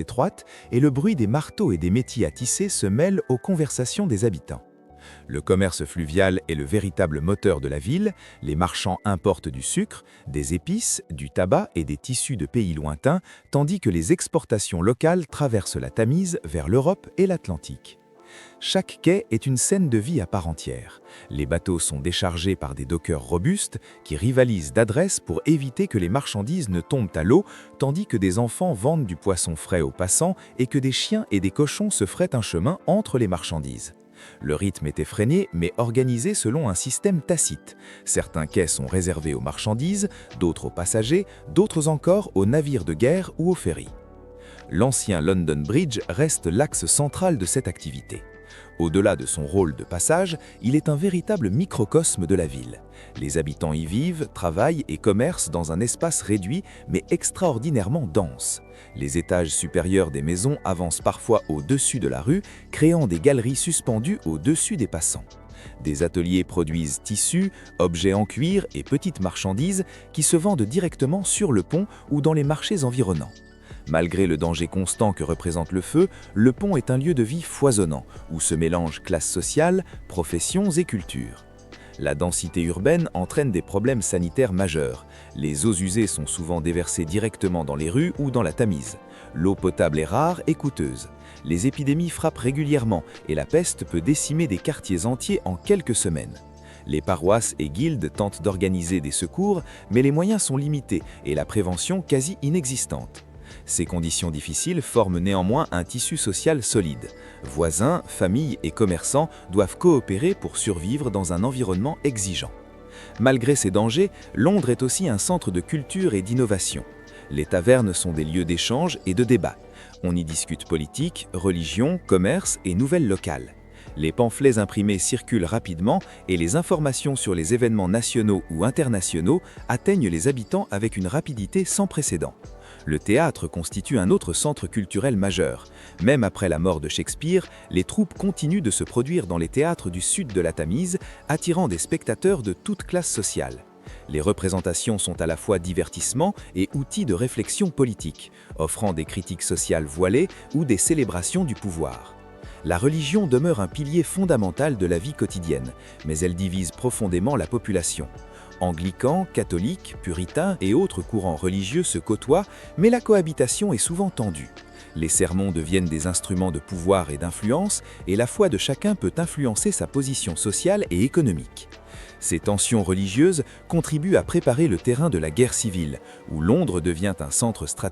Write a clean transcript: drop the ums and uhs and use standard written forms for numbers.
étroite et le bruit des marteaux et des métiers à tisser se mêle aux conversations des habitants. Le commerce fluvial est le véritable moteur de la ville, les marchands importent du sucre, des épices, du tabac et des tissus de pays lointains, tandis que les exportations locales traversent la Tamise vers l'Europe et l'Atlantique. Chaque quai est une scène de vie à part entière. Les bateaux sont déchargés par des dockers robustes qui rivalisent d'adresse pour éviter que les marchandises ne tombent à l'eau, tandis que des enfants vendent du poisson frais aux passants et que des chiens et des cochons se frayent un chemin entre les marchandises. Le rythme est effréné, mais organisé selon un système tacite. Certains quais sont réservés aux marchandises, d'autres aux passagers, d'autres encore aux navires de guerre ou aux ferries. L'ancien London Bridge reste l'axe central de cette activité. Au-delà de son rôle de passage, il est un véritable microcosme de la ville. Les habitants y vivent, travaillent et commercent dans un espace réduit mais extraordinairement dense. Les étages supérieurs des maisons avancent parfois au-dessus de la rue, créant des galeries suspendues au-dessus des passants. Des ateliers produisent tissus, objets en cuir et petites marchandises qui se vendent directement sur le pont ou dans les marchés environnants. Malgré le danger constant que représente le feu, le pont est un lieu de vie foisonnant, où se mélangent classes sociales, professions et cultures. La densité urbaine entraîne des problèmes sanitaires majeurs. Les eaux usées sont souvent déversées directement dans les rues ou dans la Tamise. L'eau potable est rare et coûteuse. Les épidémies frappent régulièrement et la peste peut décimer des quartiers entiers en quelques semaines. Les paroisses et guildes tentent d'organiser des secours, mais les moyens sont limités et la prévention quasi inexistante. Ces conditions difficiles forment néanmoins un tissu social solide. Voisins, familles et commerçants doivent coopérer pour survivre dans un environnement exigeant. Malgré ces dangers, Londres est aussi un centre de culture et d'innovation. Les tavernes sont des lieux d'échange et de débat. On y discute politique, religion, commerce et nouvelles locales. Les pamphlets imprimés circulent rapidement et les informations sur les événements nationaux ou internationaux atteignent les habitants avec une rapidité sans précédent. Le théâtre constitue un autre centre culturel majeur. Même après la mort de Shakespeare, les troupes continuent de se produire dans les théâtres du sud de la Tamise, attirant des spectateurs de toutes classes sociales. Les représentations sont à la fois divertissement et outils de réflexion politique, offrant des critiques sociales voilées ou des célébrations du pouvoir. La religion demeure un pilier fondamental de la vie quotidienne, mais elle divise profondément la population. Anglicans, catholiques, puritains et autres courants religieux se côtoient, mais la cohabitation est souvent tendue. Les sermons deviennent des instruments de pouvoir et d'influence, et la foi de chacun peut influencer sa position sociale et économique. Ces tensions religieuses contribuent à préparer le terrain de la guerre civile, où Londres devient un centre stratégique